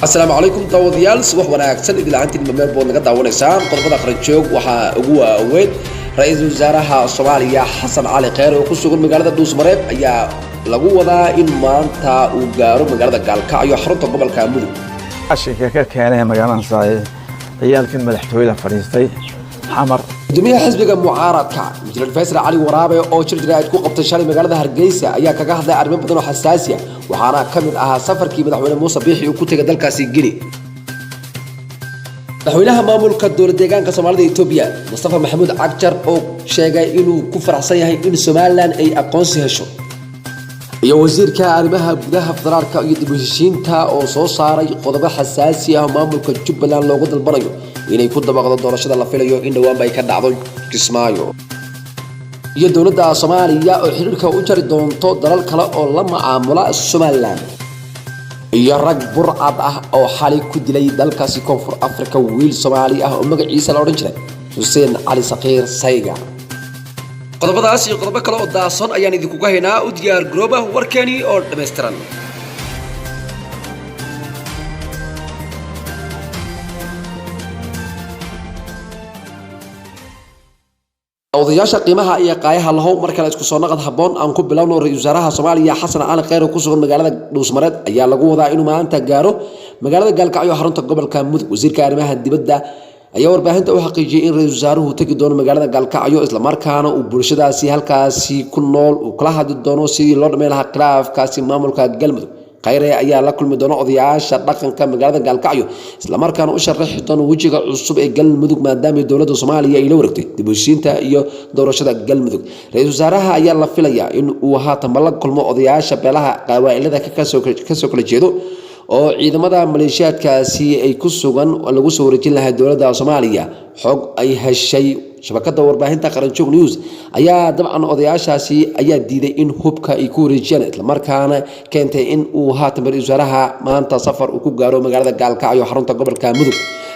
السلام عليكم داوديال صباح wanaagsan idil aantiin meel bood naga daawanaysaan qodobada qaran joog waxa ugu waaweyn ra'iisul wasaaraha Soomaaliya Xasan Cali Khayre oo ku sugan magaalada Dhuusmareeb ayaa lagu wadaa in maanta uu gaaro magaalada Gaalkacyo xarunta gobolka Mudug ashinka ka keenay magaalada Saaye ciyaalkan madaxtooyada fariistay xamar gudoomiyaha xisbiga mucaaradka Injineer Faysal Cali Waraabe oo shirjiraad ku qabtay shalay magaalada Hargeysa ayaa kaga hadlay arrimo badan oo xasaasi ah waxaana kamid ahaa safarkii madaxweyne Muuse Biixi uu ku tagay dalkaasi Gini madaxweynaha maamulka dowladda deegaanka Soomaalida Itoobiya Mustafa Maxamuud Cagjar oo sheegay inuu ku faraxsan yahay in Soomaaliland ay aqoonsi hesho iyo wasiirka arrimaha gudaha federaalka iyo dib u heshiisiinta oo soo saaray qodobo xasaasi ah maamulka Jubbaland loogu dalbanayo inay ku dabaqdo doorashada la filayo in dhawaan ay ka dhacdo Kismaayo iyo dowladda Soomaaliya oo xiriirka u jari doonto dalal kale oo la macaamula Soomaaliland iyo rag burcad ah oo xali ku dilay dalkaasi Koonfur Afrika wiil Soomaali ah oo magaciisa la oran jiray Hussein Ali Saqiir Sayga qodobadaas iyo qodobo kale oo daason ayaan idinku haynaa u diyaar garooba warkeeni oo dhameystiran odayaasha qiimaha iyo qaayaha lahow marka la isku soo naqad haboon aan ku bilowno ra'iisul wasaaraha Soomaaliya Xasan Cali Khayre ku sugan magaalada Dhuusmareeb ayaa lagu wadaa inuu maanta gaaro magaalada Gaalkacyo xarunta gobolka Mudug wasiirka arrimaha dibadda ayaa warbaahinta u xaqiijiyay in ra'iisul wasaaruhu tagi doono magaalada Gaalkacyo isla markaana uu bulshadaasi halkaasi ku nool uu kala hadli doono sidii loo dhameyn lahaa khilaafkaasi maamulka Galmudug Khayre ayaa la kulmi doona odayaasha dhaqanka magaalada Gaalkacyo isla markaana u sharaxi doona wajiga cusub ee Galmudug maadaama dowladda Soomaaliya ay la wareegtay dib u heshiisiinta iyo doorashada Galmudug ra'iisul wasaaraha ayaa la filayaa in uu haatan la kulmo odayaasha beelaha qawaa'ilada ka soo kala jeedo oo ciidamada maleeshiyaadkaasi ay ku sugan lagu soo wareejin lahaa dowladda Soomaaliya xog ay heshay shabakada warbaahinta qaran joog news ayaa dabcan odayaashaasi ayaa diiday in hubka ay ku wareejiyaan isla markaana keentay in uu haatan ra'iisul wasaaraha maanta safar uu ku gaaro magaalada Gaalkacyo xarunta gobolka Mudug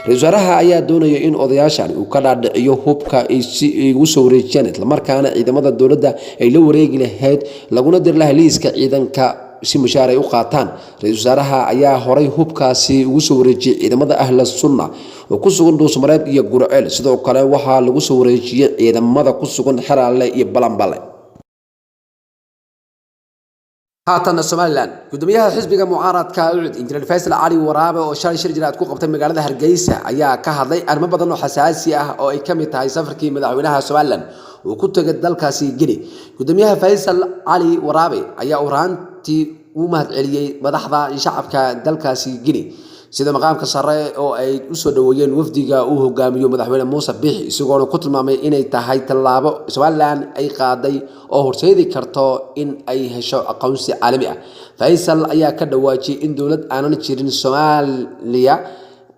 ra'iisul wasaaraha ayaa doonaya in odayaashan uu ka dhaadhiciyo hubka ay si ugu soo wareejiyaan isla markaana ciidamada dowladda ay la wareegi lahayd laguna dir lahaa liiska ciidanka si mushaar ay u qaataan ra'iisul wasaaraha ayaa horay hubkaasi ugu soo wareejiyay ciidamada ahla sunna oo ku sugan Dhuusmareeb iyo Gurceel sidoo kale waxa lagu soo wareejiyay ciidamada ku sugan Xeraale iyo Balanbale haatan Soomaaliland gudoomiyaha xisbiga mucaaradka Injineer Faysal Cali Waraabe oo shalay shirjiraad ku qabtay magaalada Hargeysa ayaa ka hadlay arrimo badan oo xasaasi ah oo ay kamid tahay safarkii madaxweynaha Soomaaliland uu ku tagay dalkaasi Gini gudoomiyaha Faysal Cali Waraabe ayaa uraantii u mahad celiyay madaxda shacabka dalkaasi Gini sida maqaamka sare oo ay u soo dhaweeyeen wafdiga uu hogaamiyo madaxweyne Muuse Biixi isagoo ku tilmaamay inay tahay tallaabo Soomaaliland ay qaaday oo horseedi karto in ay hesho aqoonsi caalami ah Faysal ayaa ka dhawaajiyay in dawlad aanan jirin Soomaaliya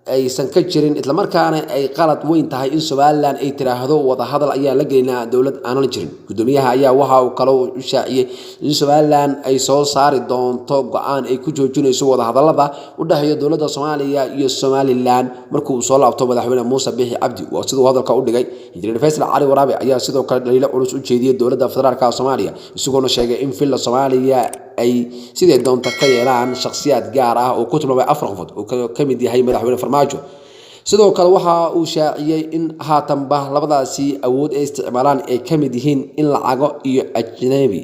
aysan ka jirin isla markaana ay qalad weyn tahay in Soomaaliland ay tiraahdo wada hadal ayaa la geynaa dawlad aanan jirin gudoomiyaha ayaa waxa uu kale u shaaciyay in Soomaaliland ay soo saari doonto go'aan ay ku joojinayso wada hadallada u dhaxeeya dawladda Soomaaliya iyo Somaliland markuu soo laabto madaxweyne Muuse Biixi Cabdi oo sidoo hadalka u dhigay Injineer Faysal Cali Waraabe ayaa sidoo kale dhaliilo culus u jeediyay dawladda federaalka Soomaaliya isagoo sheegay in filla Soomaaliya ay sidee doonta ka yeelaan shakhsiyaad gaar ah oo ku tilmaamay afar qofood oo ka mid yahay madaxweyne Farmaajo sidoo kale waxa uu shaaciyay in haatanba labadaasi awood ay isticmaalaan ay ka mid yihiin in lacago iyo ajnabi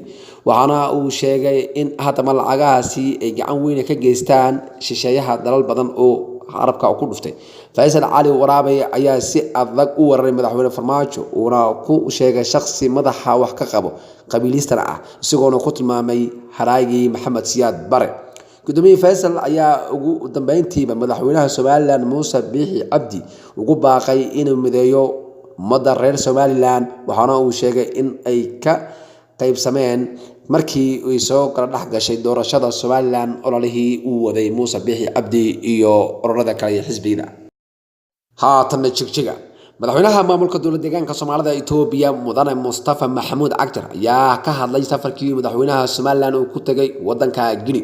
waxaana uu sheegay in haatan lacagahaasi ay gacan weyn ka geystaan shisheeyaha dalal badan oo carabka ku dhuftay Faysal Cali Waraabe ayaa si adag u waray madaxweyne Farmaajo oo ku sheegay shakhsi madaxa wax ka qabo qabiilistana ah isagoo ku tilmaamay haraagi Maxamed Siyaad Bare gudoomiyaha Faysal ayaa ugu dambeyntiiba madaxweynaha Soomaaliland Muuse Biixi Cabdi ugu baaqay inuu mideeyo ummadda reer Soomaaliland waxaana uu sheegay in ay ka qaybsameen markii ay soo kala dhax gashay doorashada Soomaaliland ololihii uu waday Muuse Biixi Cabdi iyo ururada kale xisbiga haatan jigjiga madaxweynaha maamulka dowladda deegaanka Soomaalida Itoobiya mudane Mustafa Maxamuud Cagjar ayaa ka hadlay safarkii madaxweynaha Soomaaliland uu ku tagay wadanka Gini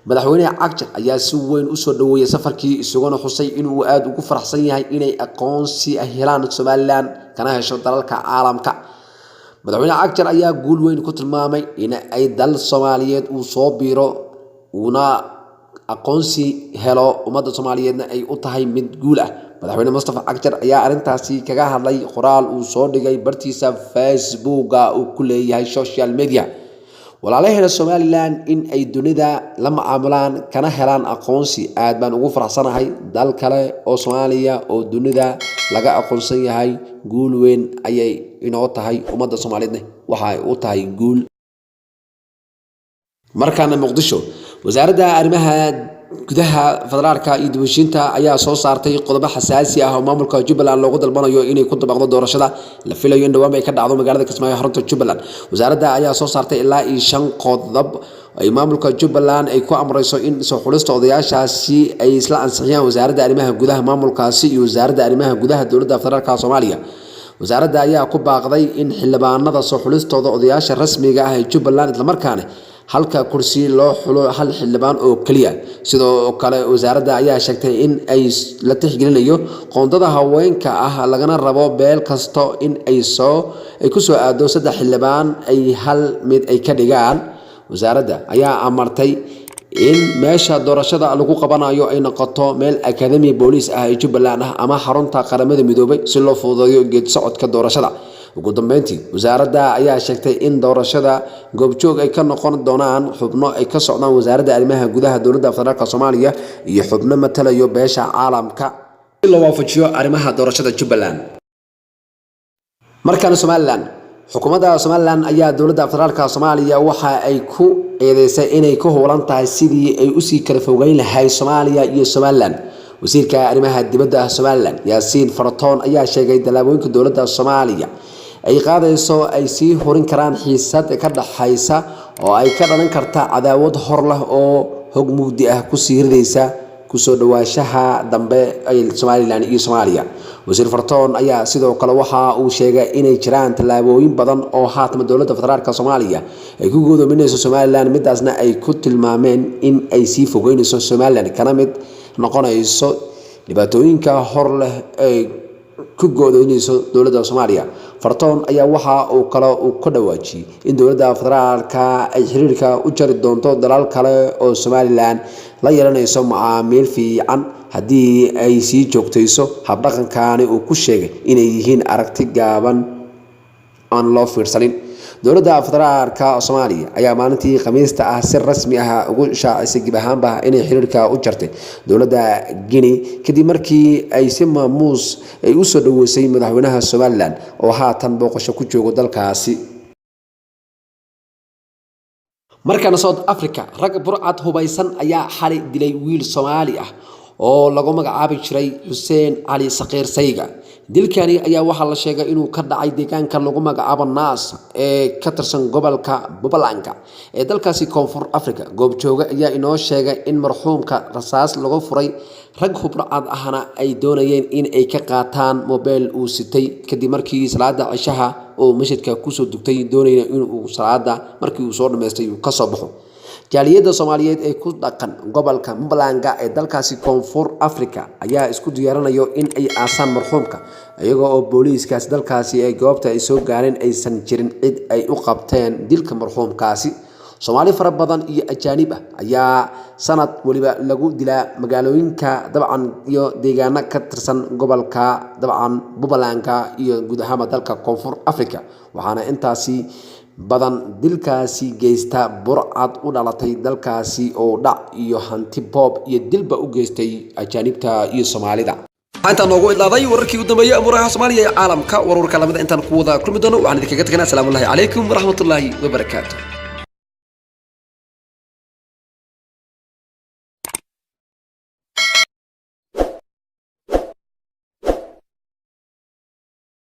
madaxweynaha Cagjar ayaa si weyn u soo dhaweeyay safarkii isagoo xusay in uu aad ugu faraxsan yahay inay aqoonsi helaan Soomaaliland kana hesho dalalka caalamka madaxweynaha Cagjar ayaa guul weyn ku tilmaamay in ay dal Soomaaliyeed uu soo biiro una aqoonsi helo ummadda Soomaaliyeedna ay u tahay mid guul ah. Madaxweyne Mustafa Cagjar ayaa arintaasi kaga hadlay qoraal uu soo dhigay bartiisa Facebook uu ku leeyahay social media. Walaalaheena Somaliland in ay dunida la macaamulaan kana helaan aqoonsi aad baan ugu faraxsanahay. Dal kale oo Soomaaliya oo dunida laga aqoonsan yahay guul weyn ayay inoo tahay ummadda Soomaaliyeedna waxa ay u tahay guul. markaana Muqdisho wasaaradda arrimaha gudaha federaalka iyo dibashinta ayaa soo saartay qodobo xasaasi ah oo maamulka Jubbaland loogu dalbanayo inay ku dabaqdo doorashada la filayo in dhawaan ay ka dhacdo magaalada Kismaayo xarunta Jubbaland. Wasaaradda ayaa soo saartay ilaa 5 qodob ay maamulka Jubbaland ay ku amrayso in soo xulista odayaashaasi ay isla ansixiyaan wasaaradda arrimaha gudaha maamulkaasi iyo wasaaradda arrimaha gudaha dowladda federaalka Soomaaliya. wasaaradda ayaa ku baaqday in xildhibaanada soo xulistooda odayaasha rasmiga ah ee Jubbaland isla markaana halka kursi loo xulo hal xildhibaan oo kaliya. sidoo kale wasaaradda ayaa sheegtay in ay la tixgelinayo qoondada haweenka ah lagana rabo beel kasto in ay ku soo aado 3 xildhibaan ay hal mid ay ka dhigaan. wasaaradda ayaa amartay in meesha doorashada lagu qabanayo ay noqoto meel academy police ah ee Jubbaland ah ama xarunta qaramada midoobay si loo fududeeyo geed socodka doorashada. ugu dambeyntii wasaaradda ayaa sheegtay in doorashada goobjoog ay ka noqon doonaan xubno ay ka socdaan wasaaradda arrimaha gudaha dowladda federaalka Soomaaliya iyo xubno matalayo beesha caalamka si loo waafajiyo arrimaha doorashada Jubbaland. markaana Somaliland xukuumadda Somaliland ayaa dowladda federaalka Soomaaliya waxa ay ku eedeysay inay ku howlan tahay sidii ay u sii kala fogeyn lahayd Soomaaliya iyo Somaliland. wasiirka arrimaha dibadda Somaliland Yaasiin Faratoon ayaa sheegay talaabooyinka dowladda Soomaaliya ay qaadayso ay sii horin karaan xiisad ka dhaxaysa oo ay ka dhalan karta cadaawad hor leh oo hog mugdi ah ku sii ridaysa ku soo dhawaashaha dambe ay Somaliland iyo Soomaaliya. wasiir Faratoon ayaa sidoo kale waxa uu sheegay inay jiraan talaabooyin badan oo haatan dowladda federaalka Soomaaliya ay ku go'doominayso Somaliland midaasna ay ku tilmaameen in ay sii fogeynayso Somaliland kana mid noqonayso dhibaatooyinka hor leh ee ku go'doominayso dowladda Soomaaliya. Faratoon ayaa waxa uu kale ku dhawaajiyay in dowladda federaalka ay xiriirka u jari doonto dalal kale oo Somaliland la yeelanayso macaamiil fiican haddii ay sii joogtayso habdhaqankaani uu ku sheegay inay yihiin aragti gaaban aan loo fiirsanin. dowladda federaalka Soomaaliya ayaa maalintii Khamiista ah si rasmi ah ugu shaacisay gib ahaanba inay xiriirka u jartay dowladda Guinea kadib markii ay si maamuus ay u soo dhaweysay madaxweynaha Somaliland oo haatan booqasho ku joogo dalkaasi. markaana South Africa rag burcad hubaysan ayaa xalay dilay wiil Soomaali ah oo lagu magacaabi jiray Hussein Ali Saqiir Sayga. dilkani ayaa waxa la sheegay inuu ka dhacay deegaanka lagu magacaabo Naas ee ka tirsan gobolka Mpumalanga ee dalkaasi Koonfur Afrika. goobjooga ayaa inoo sheegay in marxuumka rasaas lagu furay rag hubracad ahna ay doonayeen in ay ka qaataan mobile uu sitay kadib markii salaada cishaha oo masjidka ku soo dugtay doonayna in uu salaada markii uu soo dhameystay uu ka soo baxo. jaaliyadda Soomaaliyeed ee ku dhaqan gobolka Mpumalanga ee dalkaasi Koonfur Afrika ayaa isku diyaarinayo in ay aasaan marxuumka iyagoo oo booliiskaas dalkaasi ay goobta ay soo gaareen aysan jirin cid ay u qabteen dilka marxuumkaasi. Soomaali fara badan iyo ajaanib ah ayaa sanad waliba lagu dilaa magaalooyinka dabcan iyo deegaano ka tirsan gobolka dabcan Mpumalanga iyo guud ahaan dalka Koonfur Afrika. waxaana intaasi badan dilkaasi geysta burcad u dhalatay dalkaasi oo dhac iyo hanti boob iyo dilba u geystay ajaanibta iyo Soomaalida. inta noogu idlaaday wararkii u dambeeyay amuraha Soomaaliya iyo caalamka wararka lamida intaan ku wada kulmi doono waxaan idinkaga tagnaa salaamu alaykum wa rahmatullahi wa barakaatuh.